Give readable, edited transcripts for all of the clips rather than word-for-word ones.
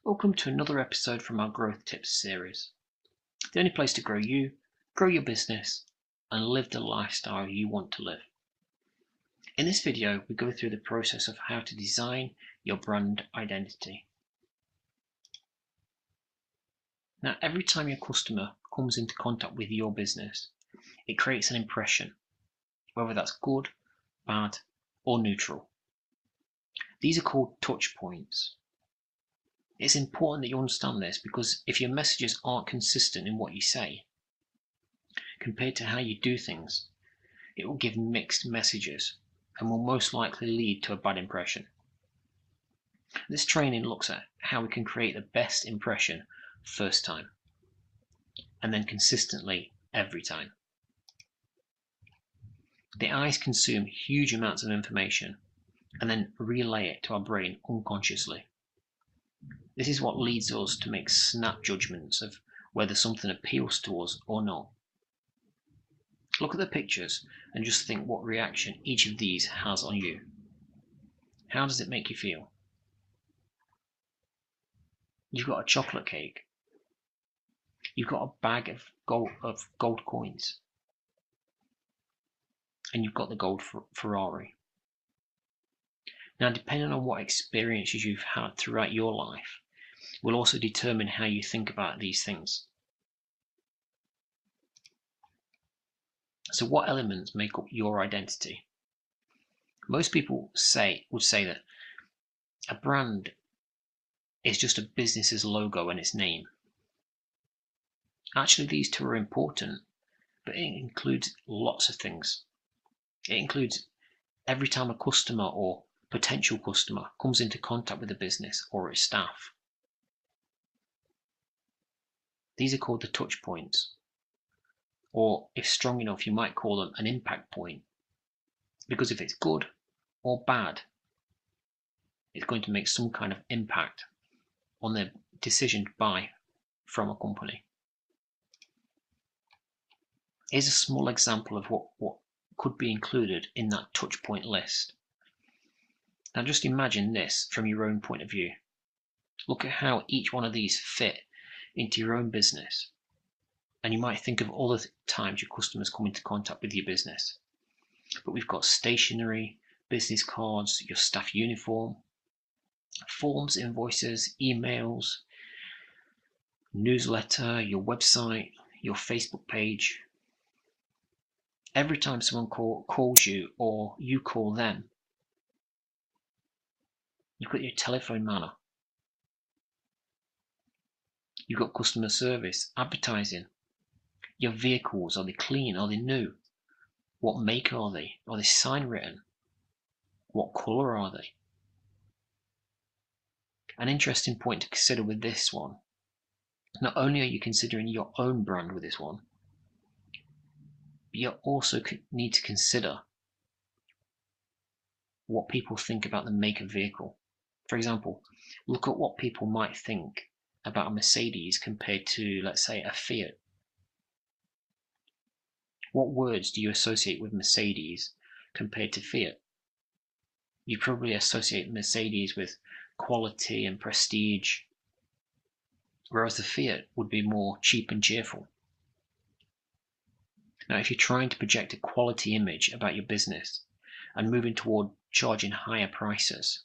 Welcome to another episode from our Growth Tips series. The only place to grow you, grow your business, and live the lifestyle you want to live. In this video, we go through the process of how to design your brand identity. Now, every time your customer comes into contact with your business, it creates an impression, whether that's good, bad, or neutral. These are called touch points. It's important that you understand this because if your messages aren't consistent in what you say, compared to how you do things, it will give mixed messages and will most likely lead to a bad impression. This training looks at how we can create the best impression first time, and then consistently every time. The eyes consume huge amounts of information and then relay it to our brain unconsciously. This is what leads us to make snap judgments of whether something appeals to us or not. Look at the pictures and just think what reaction each of these has on you. How does it make you feel? You've got a chocolate cake. You've got a bag of gold coins. And you've got the gold Ferrari. Now, depending on what experiences you've had throughout your life, will also determine how you think about these things. So what elements make up your identity? Most people would say that a brand is just a business's logo and its name. Actually, these two are important, but it includes lots of things. It includes every time a customer or potential customer comes into contact with the business or its staff. These are called the touch points, or if strong enough, you might call them an impact point, because if it's good or bad, it's going to make some kind of impact on the decision to buy from a company. Here's a small example of what could be included in that touch point list. Now just imagine this from your own point of view. Look at how each one of these fit into your own business. And you might think of other times your customers come into contact with your business. But we've got stationery, business cards, your staff uniform, forms, invoices, emails, newsletter, your website, your Facebook page. Every time someone calls you or you call them, you've got your telephone manner. You've got customer service, advertising. Your vehicles, are they clean? Are they new? What make are they? Are they sign written? What colour are they? An interesting point to consider with this one, not only are you considering your own brand with this one, but you also need to consider what people think about the make of vehicle. For example, look at what people might think about a Mercedes compared to, let's say, a Fiat. What words do you associate with Mercedes compared to Fiat? You probably associate Mercedes with quality and prestige, whereas the Fiat would be more cheap and cheerful. Now, if you're trying to project a quality image about your business and moving toward charging higher prices,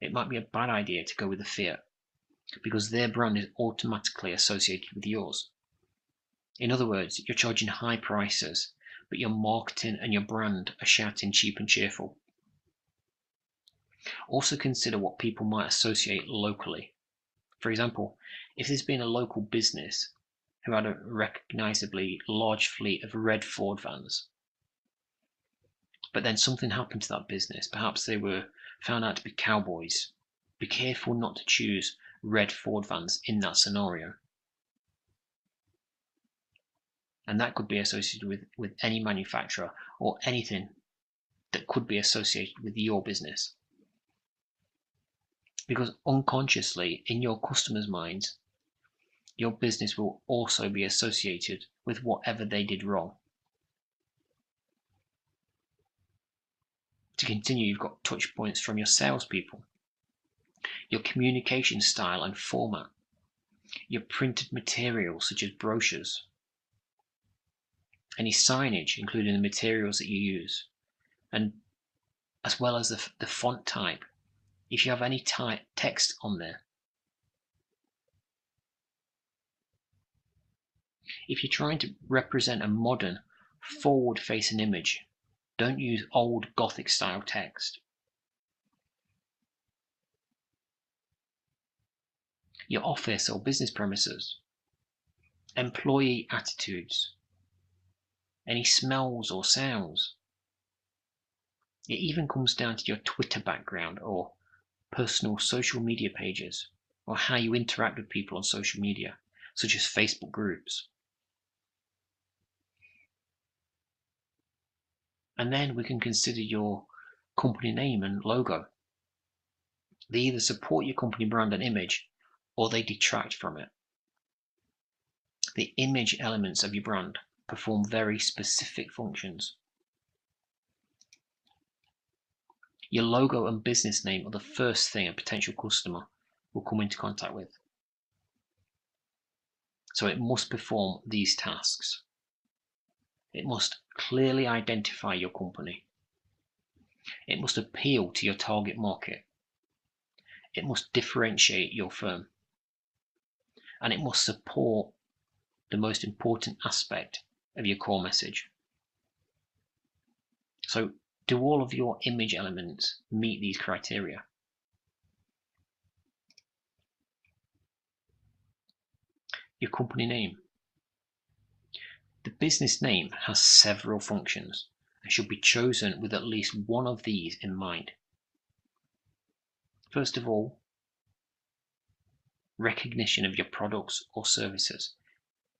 it might be a bad idea to go with the Fiat, because their brand is automatically associated with yours. In other words, you're charging high prices, but your marketing and your brand are shouting cheap and cheerful. Also consider what people might associate locally. For example, if there's been a local business who had a recognizably large fleet of red Ford vans, but then something happened to that business, perhaps they were found out to be cowboys, be careful not to choose red Ford vans in that scenario. And that could be associated with any manufacturer or anything that could be associated with your business. Because unconsciously, in your customers' minds, your business will also be associated with whatever they did wrong. To continue, you've got touch points from your salespeople. your communication style and format, your printed materials such as brochures, any signage including the materials that you use, and as well as the font type, if you have any text on there. If you're trying to represent a modern, forward-facing image, don't use old Gothic style text. Your office or business premises, employee attitudes, any smells or sounds. It even comes down to your Twitter background or personal social media pages, or how you interact with people on social media, such as Facebook groups. And then we can consider your company name and logo. They either support your company brand and image, or they detract from it. The image elements of your brand perform very specific functions. Your logo and business name are the first thing a potential customer will come into contact with. So it must perform these tasks. It must clearly identify your company. It must appeal to your target market. It must differentiate your firm. And it must support the most important aspect of your core message. So, do all of your image elements meet these criteria? Your company name. The business name has several functions and should be chosen with at least one of these in mind. First of all, recognition of your products or services.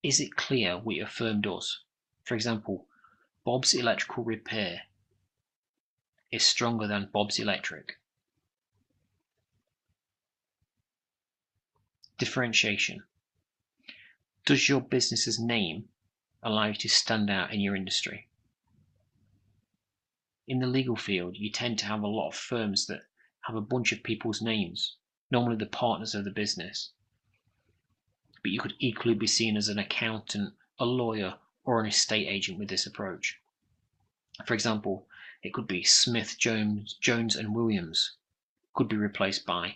Is it clear what your firm does? For example, Bob's Electrical Repair is stronger than Bob's Electric. Differentiation. Does your business's name allow you to stand out in your industry? In the legal field, you tend to have a lot of firms that have a bunch of people's names, normally the partners of the business. But you could equally be seen as an accountant, a lawyer, or an estate agent with this approach. For example, it could be Smith, Jones and Williams, could be replaced by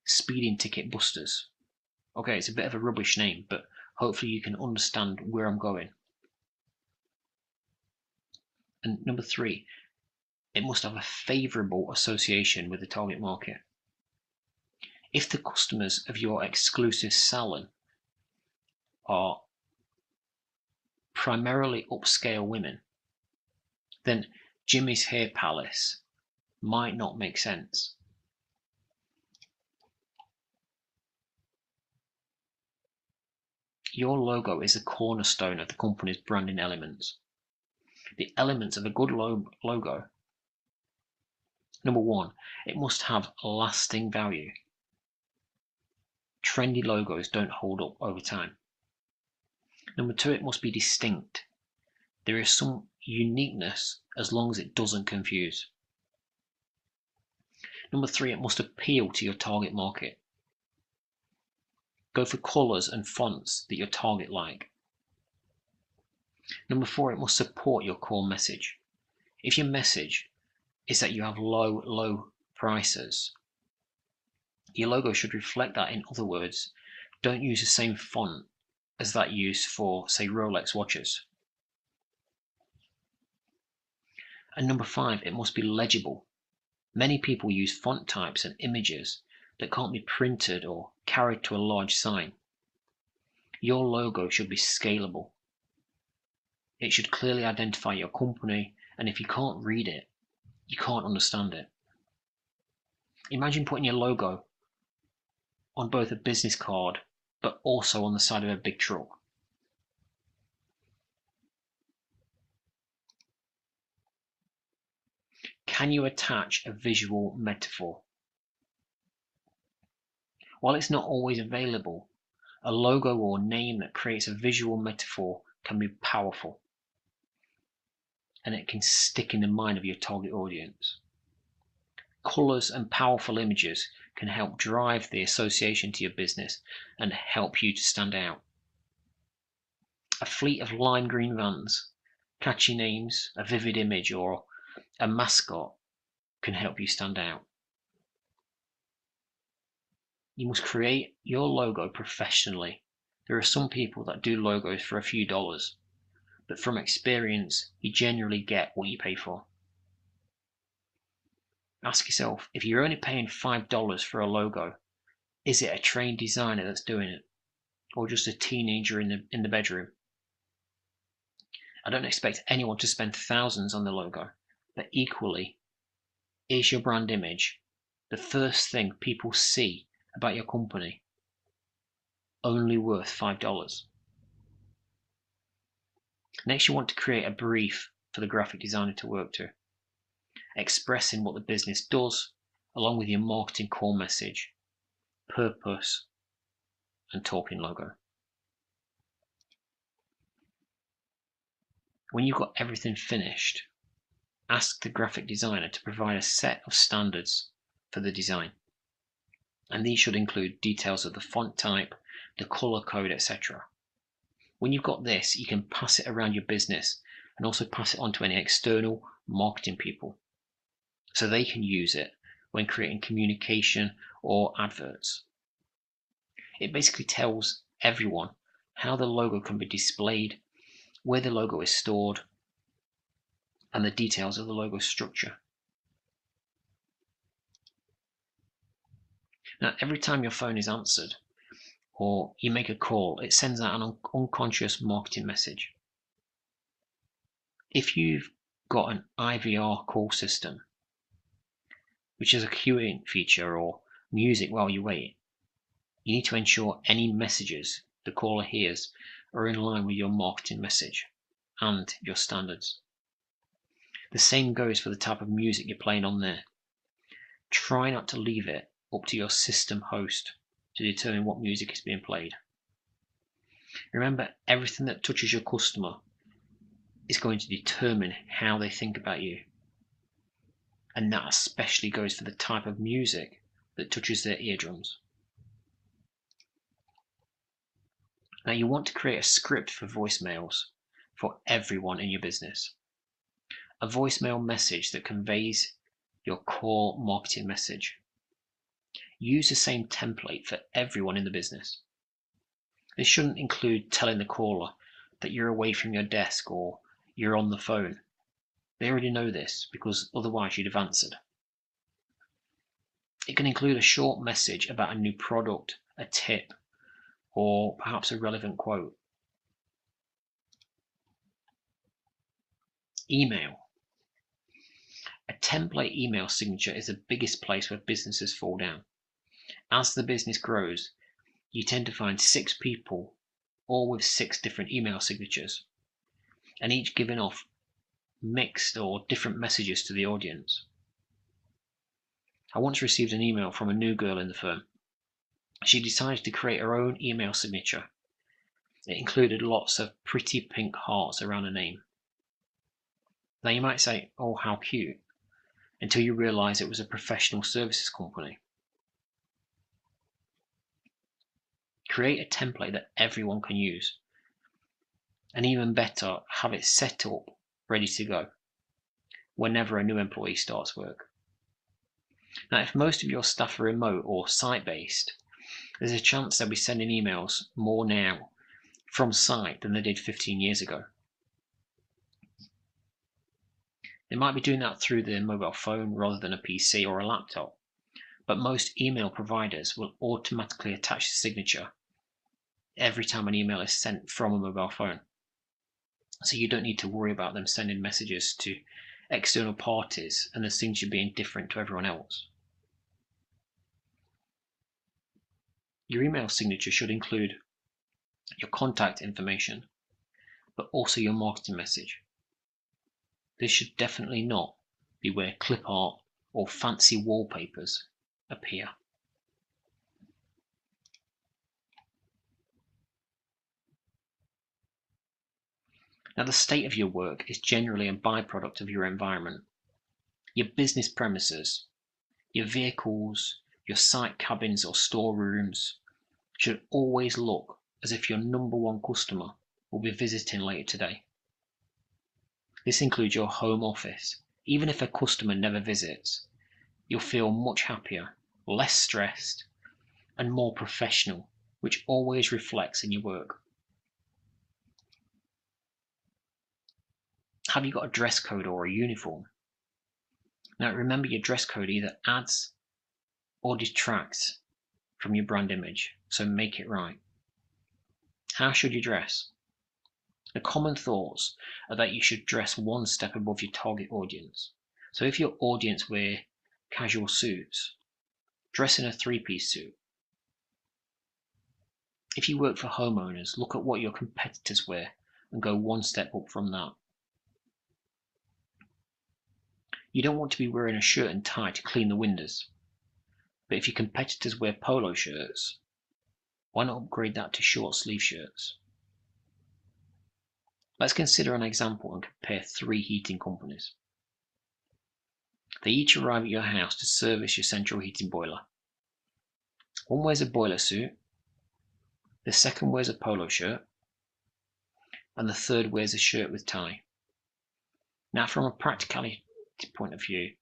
Speeding Ticket Busters. Okay, it's a bit of a rubbish name, but hopefully you can understand where I'm going. And number 3, it must have a favourable association with the target market. If the customers of your exclusive salon are primarily upscale women, then Jimmy's Hair Palace might not make sense. Your logo is the cornerstone of the company's branding elements. The elements of a good logo. Number 1, it must have lasting value. Trendy logos don't hold up over time. Number 2, it must be distinct. There is some uniqueness as long as it doesn't confuse. Number 3, it must appeal to your target market. Go for colours and fonts that your target like. Number 4, it must support your core message. If your message is that you have low prices, your logo should reflect that. In other words, don't use the same font as that used for, say, Rolex watches. And number 5, it must be legible. Many people use font types and images that can't be printed or carried to a large sign. Your logo should be scalable. It should clearly identify your company, and if you can't read it, you can't understand it. Imagine putting your logo on both a business card, but also on the side of a big truck. Can you attach a visual metaphor? While it's not always available, a logo or name that creates a visual metaphor can be powerful, and it can stick in the mind of your target audience. Colors and powerful images can help drive the association to your business and help you to stand out. A fleet of lime green vans, catchy names, a vivid image, or a mascot can help you stand out. You must create your logo professionally. There are some people that do logos for a few dollars, but from experience, you generally get what you pay for. Ask yourself, if you're only paying $5 for a logo, is it a trained designer that's doing it, or just a teenager in the bedroom? I don't expect anyone to spend thousands on the logo, but equally, is your brand image the first thing people see about your company only worth $5? Next, you want to create a brief for the graphic designer to work to, expressing what the business does, along with your marketing core message, purpose, and talking logo. When you've got everything finished, ask the graphic designer to provide a set of standards for the design. And these should include details of the font type, the color code, etc. When you've got this, you can pass it around your business and also pass it on to any external marketing people so they can use it when creating communication or adverts. It basically tells everyone how the logo can be displayed, where the logo is stored, and the details of the logo structure. Now, every time your phone is answered or you make a call, it sends out an unconscious marketing message. If you've got an IVR call system, which is a queuing feature, or music while you wait, you need to ensure any messages the caller hears are in line with your marketing message and your standards. The same goes for the type of music you're playing on there. Try not to leave it up to your system host to determine what music is being played. Remember, everything that touches your customer is going to determine how they think about you. And that especially goes for the type of music that touches their eardrums. Now, you want to create a script for voicemails for everyone in your business. A voicemail message that conveys your core marketing message. Use the same template for everyone in the business. This shouldn't include telling the caller that you're away from your desk or you're on the phone. They already know this because otherwise you'd have answered. It can include a short message about a new product, a tip, or perhaps a relevant quote. Email. A template email signature is the biggest place where businesses fall down. As the business grows, you tend to find 6 people, all with 6 different email signatures, and each giving off mixed or different messages to the audience. I once received an email from a new girl in the firm. She decided to create her own email signature. It included lots of pretty pink hearts around her name. Now you might say, oh, how cute, until you realize it was a professional services company. Create a template that everyone can use. And even better, have it set up, ready to go, whenever a new employee starts work. Now, if most of your staff are remote or site-based, there's a chance they'll be sending emails more now from site than they did 15 years ago. They might be doing that through their mobile phone rather than a PC or a laptop, but most email providers will automatically attach the signature every time an email is sent from a mobile phone. So you don't need to worry about them sending messages to external parties and the signature being different to everyone else. Your email signature should include your contact information, but also your marketing message. This should definitely not be where clip art or fancy wallpapers appear. Now, the state of your work is generally a byproduct of your environment. Your business premises, your vehicles, your site cabins or storerooms should always look as if your number one customer will be visiting later today. This includes your home office. Even if a customer never visits, you'll feel much happier, less stressed, and more professional, which always reflects in your work. Have you got a dress code or a uniform? Now remember, your dress code either adds or detracts from your brand image, so make it right. How should you dress? The common thoughts are that you should dress one step above your target audience. So if your audience wear casual suits, dress in a three-piece suit. If you work for homeowners, look at what your competitors wear and go one step up from that. You don't want to be wearing a shirt and tie to clean the windows. But if your competitors wear polo shirts, why not upgrade that to short sleeve shirts? Let's consider an example and compare 3 heating companies. They each arrive at your house to service your central heating boiler. One wears a boiler suit, the second wears a polo shirt, and the third wears a shirt with tie. Now, from a practicality point of view,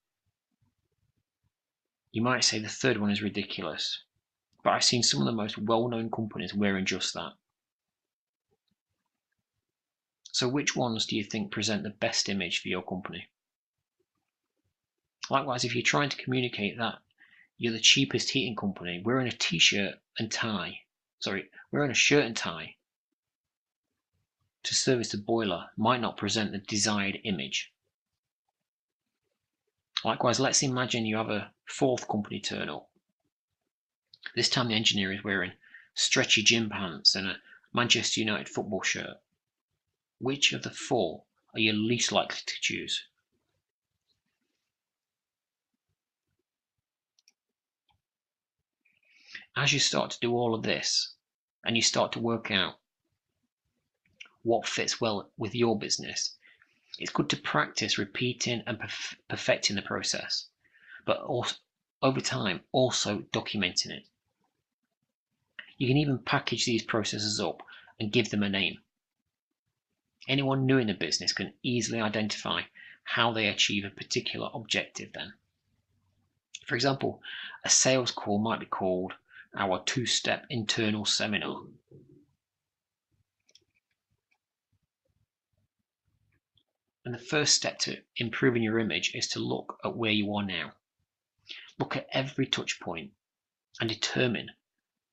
you might say the third one is ridiculous, but I've seen some of the most well-known companies wearing just that. So which ones do you think present the best image for your company? Likewise, if you're trying to communicate that you're the cheapest heating company, wearing a shirt and tie to service the boiler might not present the desired image. Likewise, let's imagine you have a 4th company turn up. This time the engineer is wearing stretchy gym pants and a Manchester United football shirt. Which of the 4 are you least likely to choose? As you start to do all of this and you start to work out what fits well with your business, it's good to practice repeating and perfecting the process, but also, over time, also documenting it. You can even package these processes up and give them a name. Anyone new in the business can easily identify how they achieve a particular objective then. For example, a sales call might be called our 2-step internal seminar. And the first step to improving your image is to look at where you are now. Look at every touch point and determine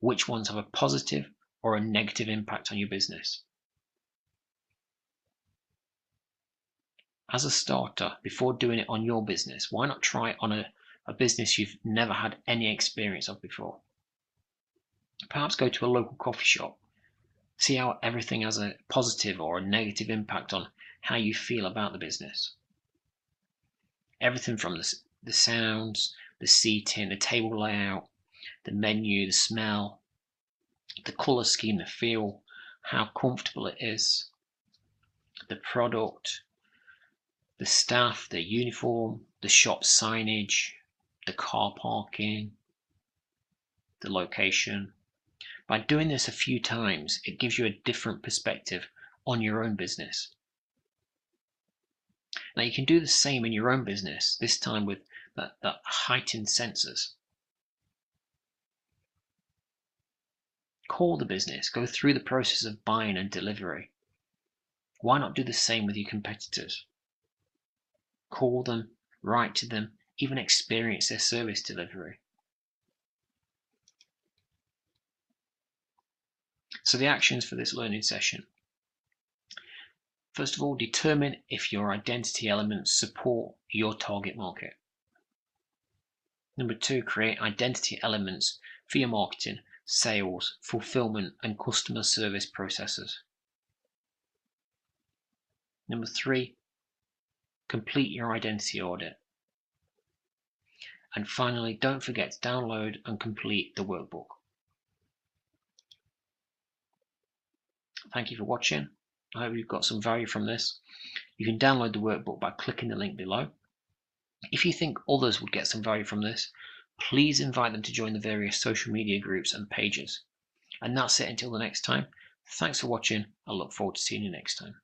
which ones have a positive or a negative impact on your business. As a starter, before doing it on your business, why not try it on a business you've never had any experience of before? Perhaps go to a local coffee shop, see how everything has a positive or a negative impact on how you feel about the business. Everything from the sounds, the seating, the table layout, the menu, the smell, the colour scheme, the feel, how comfortable it is, the product, the staff, the uniform, the shop signage, the car parking, the location. By doing this a few times, it gives you a different perspective on your own business. Now you can do the same in your own business, this time with that heightened senses. Call the business, go through the process of buying and delivery. Why not do the same with your competitors? Call them, write to them, even experience their service delivery. So the actions for this learning session. First of all, determine if your identity elements support your target market. Number 2, create identity elements for your marketing, sales, fulfillment, and customer service processes. Number 3, complete your identity audit. And finally, don't forget to download and complete the workbook. Thank you for watching. I hope you've got some value from this. You can download the workbook by clicking the link below. If you think others would get some value from this, Please invite them to join the various social media groups and pages. And that's it until the next time. Thanks for watching. I look forward to seeing you next time.